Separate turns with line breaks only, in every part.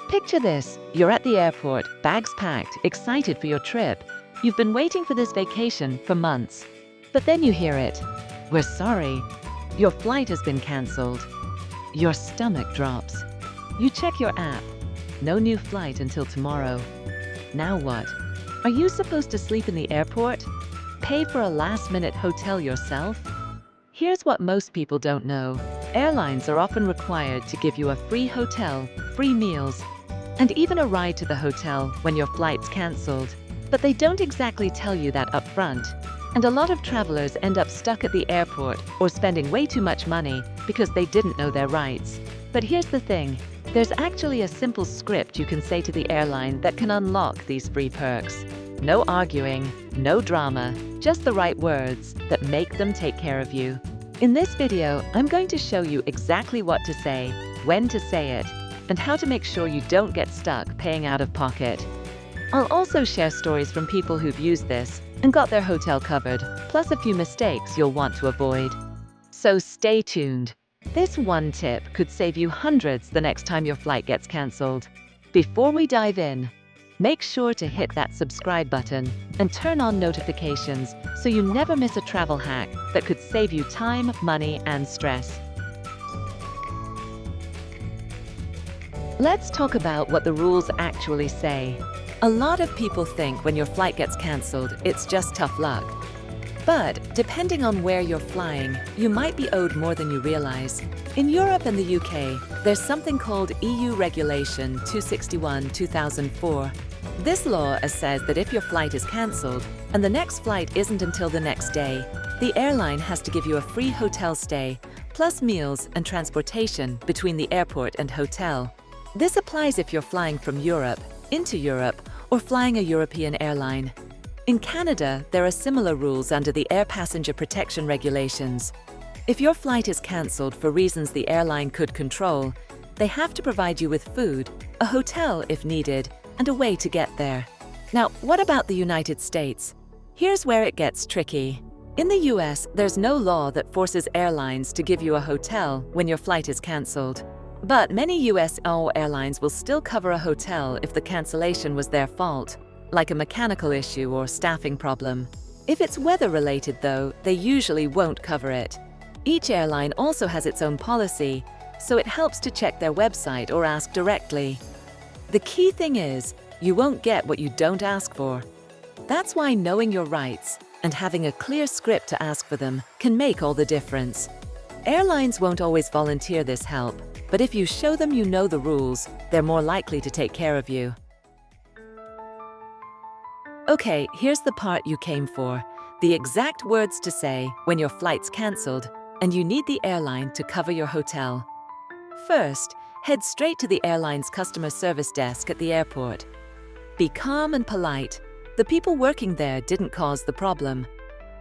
Picture this. You're at the airport, bags packed, excited for your trip. You've been waiting for this vacation for months. But then you hear it. We're sorry. Your flight has been cancelled. Your stomach drops. You check your app. No new flight until tomorrow. Now what? Are you supposed to sleep in the airport? Pay for a last-minute hotel yourself? Here's what most people don't know. Airlines are often required to give you a free hotel, free meals, and even a ride to the hotel when your flight's cancelled. But they don't exactly tell you that up front. And a lot of travelers end up stuck at the airport or spending way too much money because they didn't know their rights. But here's the thing. There's actually a simple script you can say to the airline that can unlock these free perks. No arguing, no drama, just the right words that make them take care of you. In this video, I'm going to show you exactly what to say, when to say it, and how to make sure you don't get stuck paying out of pocket. I'll also share stories from people who've used this and got their hotel covered, plus a few mistakes you'll want to avoid. So stay tuned. This one tip could save you hundreds the next time your flight gets cancelled. Before we dive in, make sure to hit that subscribe button and turn on notifications so you never miss a travel hack that could save you time, money, and stress. Let's talk about what the rules actually say. A lot of people think when your flight gets cancelled, it's just tough luck. But depending on where you're flying, you might be owed more than you realize. In Europe and the UK, there's something called EU Regulation 261/2004. This law says that if your flight is cancelled and the next flight isn't until the next day, the airline has to give you a free hotel stay, plus meals and transportation between the airport and hotel. This applies if you're flying from Europe, into Europe, or flying a European airline. In Canada, there are similar rules under the Air Passenger Protection Regulations. If your flight is cancelled for reasons the airline could control, they have to provide you with food, a hotel if needed, and a way to get there. Now, what about the United States? Here's where it gets tricky. In the US, there's no law that forces airlines to give you a hotel when your flight is cancelled. But many US airlines will still cover a hotel if the cancellation was their fault, like a mechanical issue or staffing problem. If it's weather-related, though, they usually won't cover it. Each airline also has its own policy, so it helps to check their website or ask directly. The key thing is, you won't get what you don't ask for. That's why knowing your rights and having a clear script to ask for them can make all the difference. Airlines won't always volunteer this help, but if you show them you know the rules, they're more likely to take care of you. Okay, here's the part you came for. The exact words to say when your flight's cancelled and you need the airline to cover your hotel. First, head straight to the airline's customer service desk at the airport. Be calm and polite. The people working there didn't cause the problem.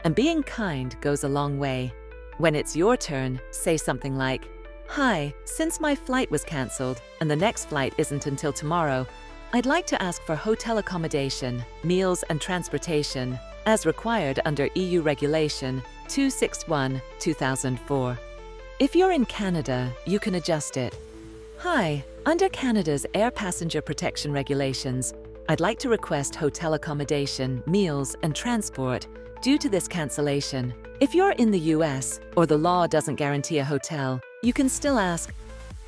And being kind goes a long way. When it's your turn, say something like, "Hi, since my flight was cancelled and the next flight isn't until tomorrow, I'd like to ask for hotel accommodation, meals and transportation, as required under EU Regulation 261/2004. If you're in Canada, you can adjust it. "Hi, under Canada's Air Passenger Protection Regulations, I'd like to request hotel accommodation, meals and transport due to this cancellation." If you're in the US or the law doesn't guarantee a hotel, you can still ask,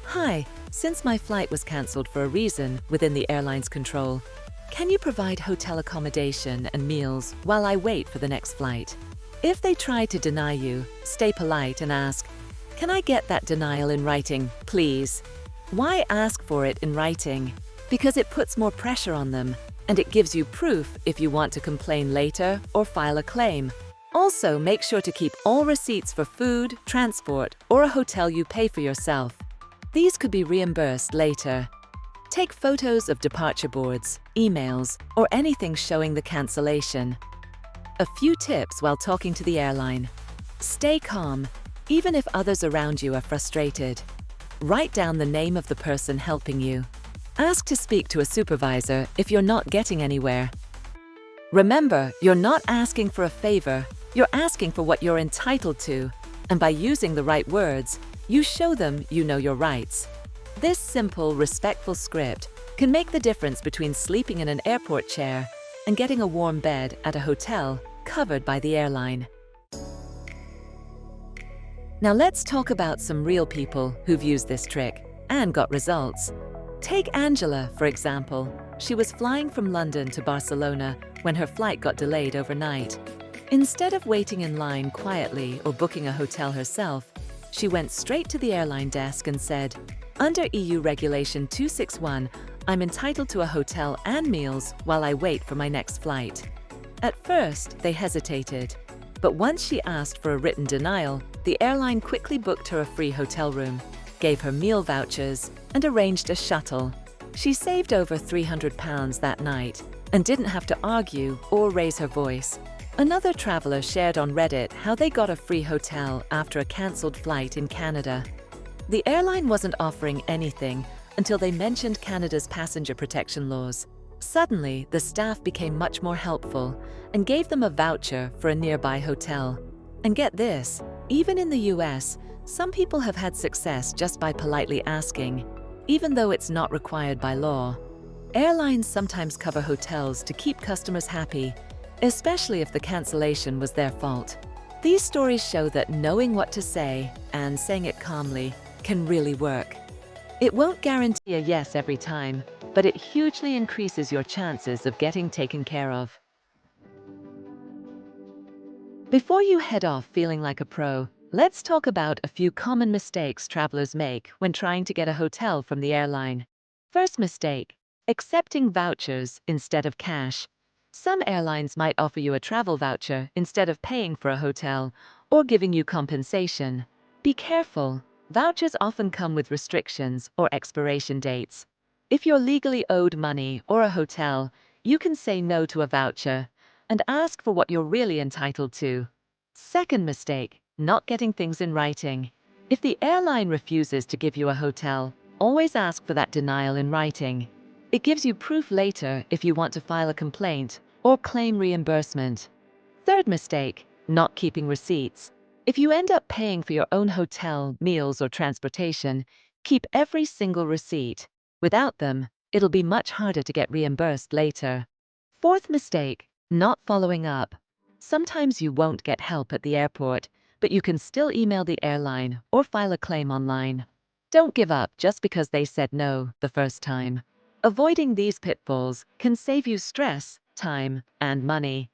"Hi, since my flight was cancelled for a reason within the airline's control, can you provide hotel accommodation and meals while I wait for the next flight?" If they try to deny you, stay polite and ask, "Can I get that denial in writing, please?" Why ask for it in writing? Because it puts more pressure on them, and it gives you proof if you want to complain later or file a claim. Also, make sure to keep all receipts for food, transport, or a hotel you pay for yourself. These could be reimbursed later. Take photos of departure boards, emails, or anything showing the cancellation. A few tips while talking to the airline. Stay calm, even if others around you are frustrated. Write down the name of the person helping you. Ask to speak to a supervisor if you're not getting anywhere. Remember, you're not asking for a favor, you're asking for what you're entitled to, and by using the right words, you show them you know your rights. This simple, respectful script can make the difference between sleeping in an airport chair and getting a warm bed at a hotel covered by the airline. Now let's talk about some real people who've used this trick and got results. Take Angela, for example. She was flying from London to Barcelona when her flight got delayed overnight. Instead of waiting in line quietly or booking a hotel herself, she went straight to the airline desk and said, "Under EU Regulation 261, I'm entitled to a hotel and meals while I wait for my next flight." At first, they hesitated, but once she asked for a written denial, the airline quickly booked her a free hotel room, gave her meal vouchers, and arranged a shuttle. She saved over £300 that night and didn't have to argue or raise her voice. Another traveler shared on Reddit how they got a free hotel after a cancelled flight in Canada. The airline wasn't offering anything until they mentioned Canada's passenger protection laws. Suddenly, the staff became much more helpful and gave them a voucher for a nearby hotel. And get this, even in the US, some people have had success just by politely asking, even though it's not required by law. Airlines sometimes cover hotels to keep customers happy, especially if the cancellation was their fault. These stories show that knowing what to say and saying it calmly can really work. It won't guarantee a yes every time, but it hugely increases your chances of getting taken care of. Before you head off feeling like a pro, let's talk about a few common mistakes travelers make when trying to get a hotel from the airline. First mistake, accepting vouchers instead of cash. Some airlines might offer you a travel voucher instead of paying for a hotel or giving you compensation. Be careful. Vouchers often come with restrictions or expiration dates. If you're legally owed money or a hotel, you can say no to a voucher and ask for what you're really entitled to. Second mistake, not getting things in writing. If the airline refuses to give you a hotel, always ask for that denial in writing. It gives you proof later if you want to file a complaint or claim reimbursement. Third mistake, not keeping receipts. If you end up paying for your own hotel, meals, or transportation, keep every single receipt. Without them, it'll be much harder to get reimbursed later. Fourth mistake, not following up. Sometimes you won't get help at the airport, but you can still email the airline or file a claim online. Don't give up just because they said no the first time. Avoiding these pitfalls can save you stress, time, and money.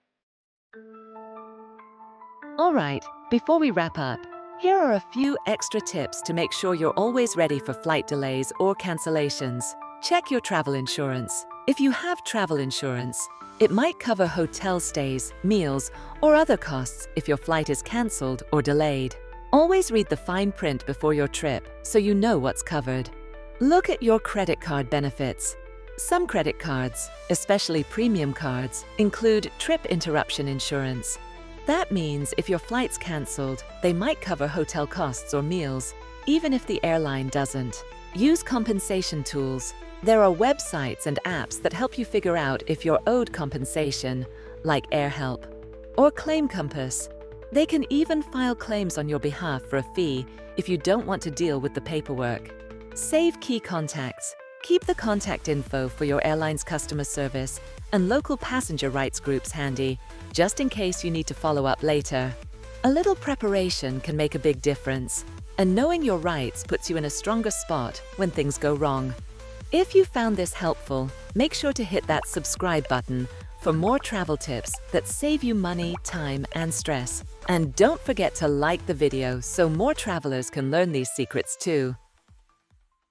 All right, before we wrap up, here are a few extra tips to make sure you're always ready for flight delays or cancellations. Check your travel insurance. If you have travel insurance, it might cover hotel stays, meals, or other costs if your flight is cancelled or delayed. Always read the fine print before your trip so you know what's covered. Look at your credit card benefits. Some credit cards, especially premium cards, include trip interruption insurance. That means if your flight's cancelled, they might cover hotel costs or meals, even if the airline doesn't. Use compensation tools. There are websites and apps that help you figure out if you're owed compensation, like AirHelp or Claim Compass. They can even file claims on your behalf for a fee if you don't want to deal with the paperwork. Save key contacts. Keep the contact info for your airline's customer service and local passenger rights groups handy, just in case you need to follow up later. A little preparation can make a big difference, and knowing your rights puts you in a stronger spot when things go wrong. If you found this helpful, make sure to hit that subscribe button for more travel tips that save you money, time, and stress. And don't forget to like the video so more travelers can learn these secrets too.